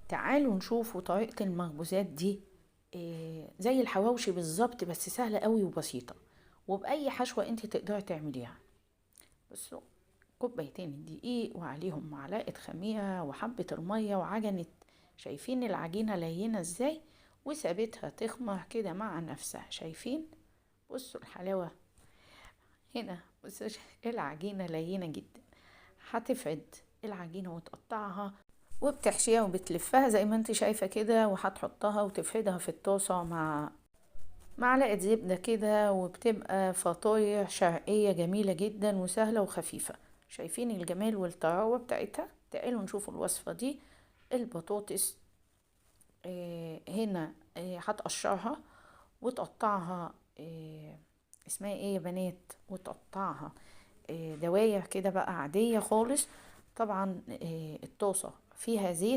تعالوا نشوفوا طريقة المخبوزات دي. زي الحواوشي بالظبط، بس سهلة قوي وبسيطة، وبأي حشوة انت تقدري تعمليها. بصوا، كوبايتين الدقيق وعليهم معلقة خميرة وحبة المية وعجنة. شايفين العجينة لينة ازاي؟ وسابتها تخمر كده مع نفسها. شايفين؟ بصوا الحلاوة هنا. بصوا العجينة لينة جدا. هتفرد العجينة وتقطعها وبتحشيها وبتلفها زي ما انت شايفة كده، وهتحطها وتفردها في الطاسة مع معلقة زبدة كده، وبتبقى فطاير شرقية جميلة جدا وسهلة وخفيفة. شايفين الجمال والطراوة بتاعتها؟ تعالوا نشوفوا الوصفة دي. البطاطس هنا هتقشرها وتقطعها. اسمها ايه يا بنات؟ وتقطعها دواير كده بقى عادية خالص. طبعا الطاسة فيها زيت.